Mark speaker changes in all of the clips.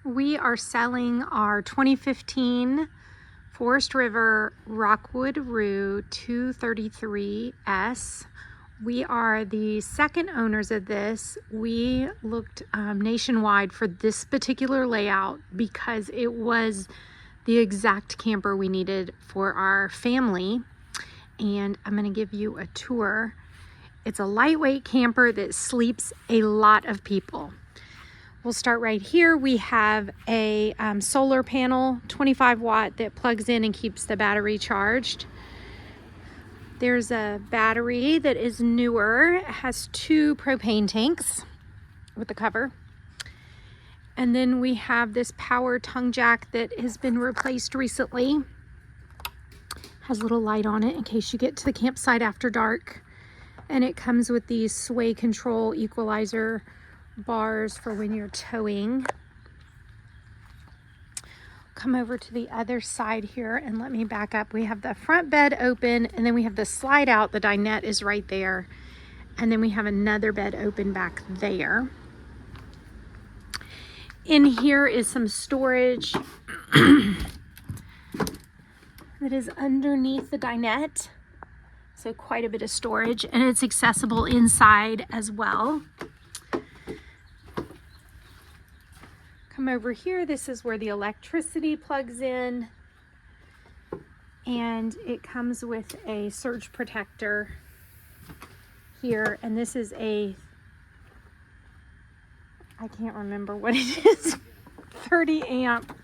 Speaker 1: We are selling our 2015 Forest River Rockwood Roo 233S. We are the second owners of this. We looked nationwide for this particular layout because it was the exact camper we needed for our family. And I'm going to give you a tour. It's a lightweight camper that sleeps a lot of people. We'll start right here. We have a solar panel, 25 watt, that plugs in and keeps the battery charged. There's a battery that is newer. It has 2 propane tanks with the cover. And then we have this power tongue jack that has been replaced recently. Has a little light on it in case you get to the campsite after dark. And it comes with these sway control equalizer bars for when you're towing. Come over to the other side here and let me back up. We have the front bed open, and then we have the slide out. The dinette is right there, and then we have another bed open back there. In here is some storage that is underneath the dinette, so quite a bit of storage, and it's accessible inside as well. Come over here. This is where the electricity plugs in, and it comes with a surge protector here, and this is a, I can't remember what it is, 30 amp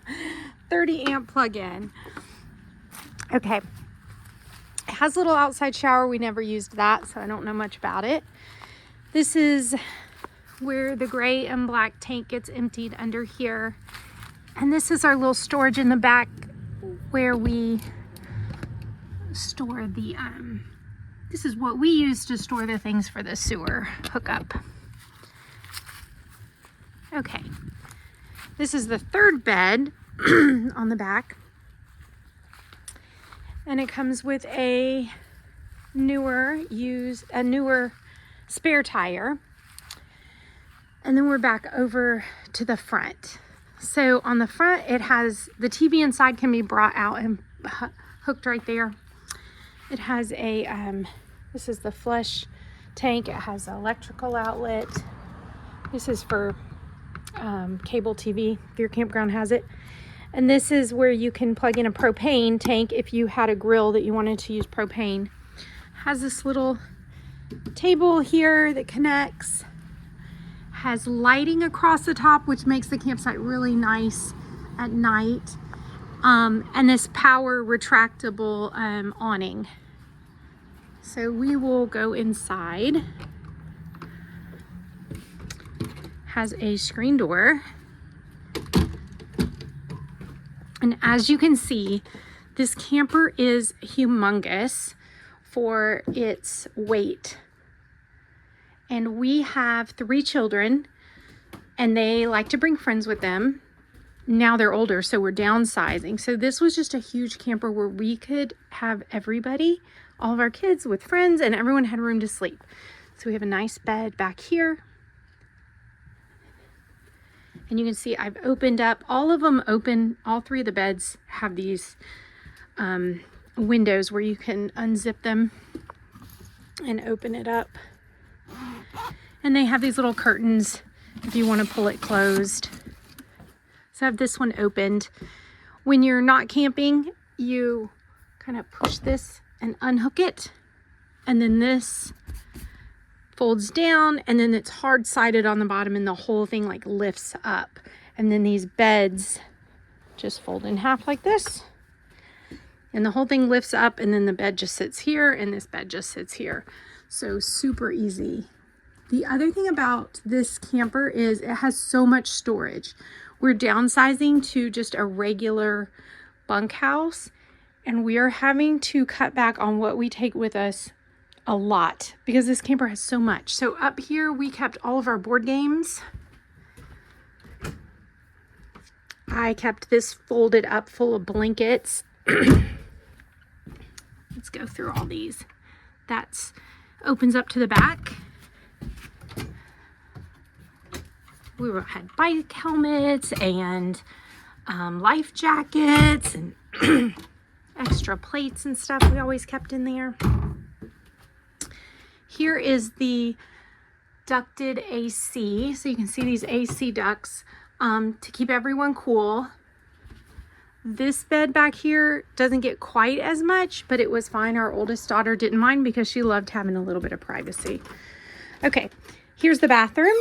Speaker 1: plug-in. Okay, it has a little outside shower. We never used that, so I don't know much about it. This is where the gray and black tank gets emptied under here. And this is our little storage in the back where we store the, this is what we use to store the things for the sewer hookup. Okay, this is the third bed on the back. And it comes with a newer spare tire. And then we're back over to the front. So on the front, it has the TV inside can be brought out and hooked right there. It has a, this is the flush tank. It has an electrical outlet. This is for cable TV, if your campground has it. And this is where you can plug in a propane tank if you had a grill that you wanted to use propane. Has this little table here that connects. Has lighting across the top, which makes the campsite really nice at night. And this power retractable awning. So we will go inside. Has a screen door. And as you can see, this camper is humongous for its weight. And we have 3 children, and they like to bring friends with them. Now they're older, so we're downsizing. So this was just a huge camper where we could have everybody, all of our kids with friends, and everyone had room to sleep. So we have a nice bed back here. And you can see I've opened up, all of them open, all 3 of the beds have these windows where you can unzip them and open it up. And they have these little curtains if you want to pull it closed. So I have this one opened. When you're not camping, you kind of push this and unhook it. And then this folds down, and then it's hard-sided on the bottom, and the whole thing like lifts up. And then these beds just fold in half like this. And the whole thing lifts up, and then the bed just sits here, and this bed just sits here. So super easy. The other thing about this camper is it has so much storage. We're downsizing to just a regular bunkhouse, and we are having to cut back on what we take with us a lot because this camper has so much. So up here we kept all of our board games. I kept this folded up full of blankets. Let's go through all these. That's opens up to the back. We had bike helmets and life jackets and extra plates and stuff we always kept in there. Here is the ducted AC. So you can see these AC ducts to keep everyone cool. This bed back here doesn't get quite as much, but it was fine. Our oldest daughter didn't mind because she loved having a little bit of privacy. Okay, here's the bathroom.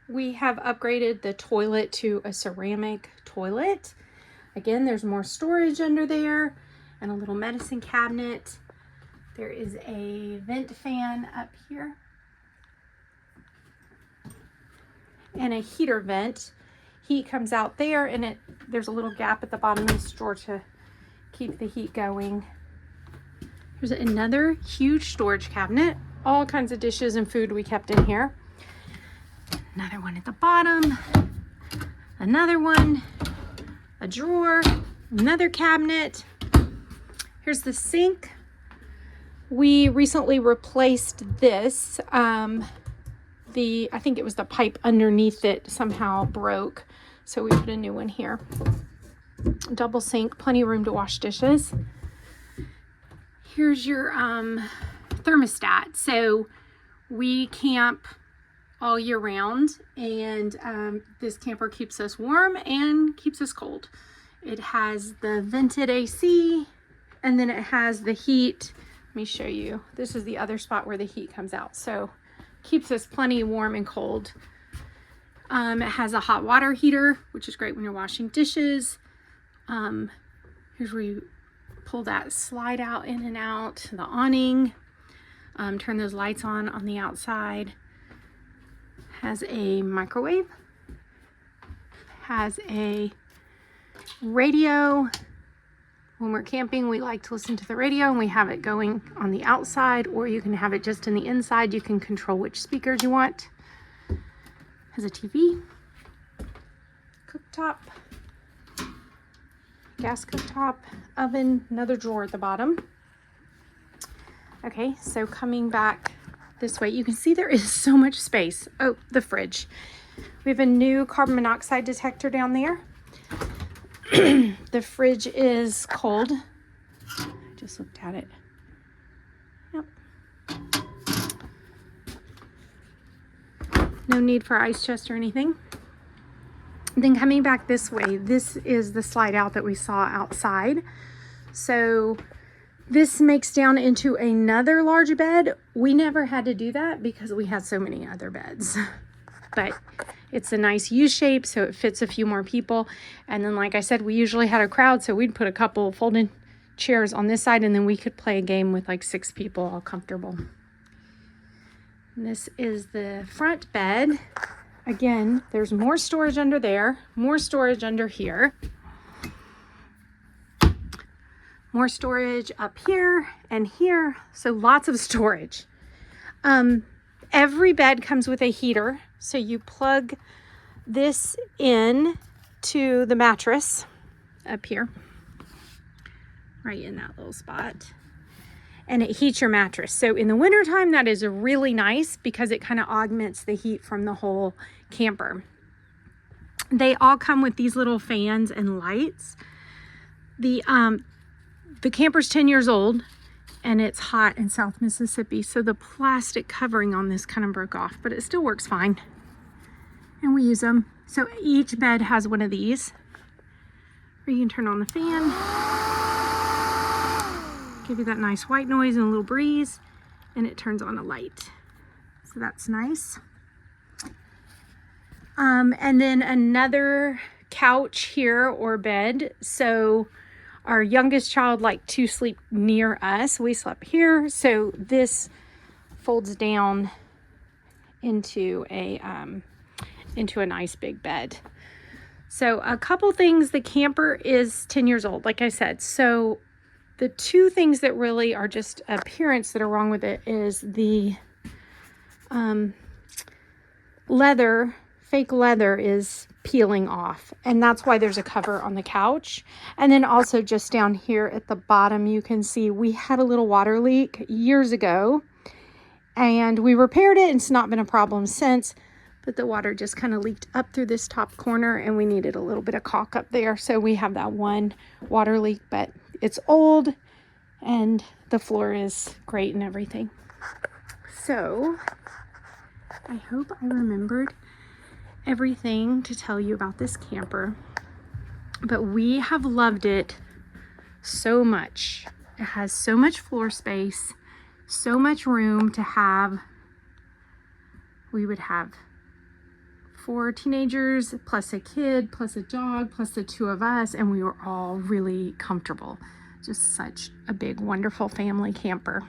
Speaker 1: We have upgraded the toilet to a ceramic toilet. Again, there's more storage under there and a little medicine cabinet. There is a vent fan up here and a heater vent. Heat comes out there, and there's a little gap at the bottom of this drawer to keep the heat going. There's another huge storage cabinet. All kinds of dishes and food we kept in here. Another one at the bottom. Another one. A drawer. Another cabinet. Here's the sink. We recently replaced this. I think it was the pipe underneath it somehow broke. So we put a new one here. Double sink, plenty of room to wash dishes. Here's your thermostat. So we camp all year round, and this camper keeps us warm and keeps us cold. It has the vented AC, and then it has the heat. Let me show you. This is the other spot where the heat comes out. So keeps us plenty warm and cold. It has a hot water heater, which is great when you're washing dishes. Here's where you pull that slide out in and out, the awning. Turn those lights on the outside. Has a microwave. Has a radio. When we're camping, we like to listen to the radio, and we have it going on the outside, or you can have it just in the inside. You can control which speakers you want. Has a TV, cooktop, gas cooktop, oven, another drawer at the bottom. Okay, so coming back this way, you can see there is so much space. Oh, the fridge. We have a new carbon monoxide detector down there. The fridge is cold. I just looked at it. Yep. No need for ice chest or anything. Then coming back this way, this is the slide out that we saw outside. So this makes down into another large bed. We never had to do that because we had so many other beds. But it's a nice U shape, so it fits a few more people. And then, like I said, we usually had a crowd, so we'd put a couple folding chairs on this side, and then we could play a game with like 6 people all comfortable. And this is the front bed. Again, there's more storage under there, more storage under here, more storage up here and here. So lots of storage. Every bed comes with a heater. So you plug this in to the mattress up here, right in that little spot, and it heats your mattress. So in the wintertime, that is really nice because it kind of augments the heat from the whole camper. They all come with these little fans and lights. The camper's 10 years old, and it's hot in South Mississippi, so the plastic covering on this kind of broke off, but it still works fine, and we use them. So each bed has one of these where you can turn on the fan, give you that nice white noise and a little breeze, and it turns on a light. So that's nice. And then another couch here or bed. So our youngest child liked to sleep near us. We slept here. So this folds down into a nice big bed. So a couple things. The camper is 10 years old, like I said. So the two things that really are just appearance that are wrong with it is the leather, fake leather is peeling off, and that's why there's a cover on the couch. And then also just down here at the bottom, you can see we had a little water leak years ago, and we repaired it, and it's not been a problem since, but the water just kind of leaked up through this top corner, and we needed a little bit of caulk up there. So we have that one water leak, but it's old and the floor is great and everything. So I hope I remembered everything to tell you about this camper, but we have loved it so much. It has so much floor space, so much room to have. We would have 4 teenagers plus a kid plus a dog plus the 2 of us, and we were all really comfortable. Just such a big, wonderful family camper.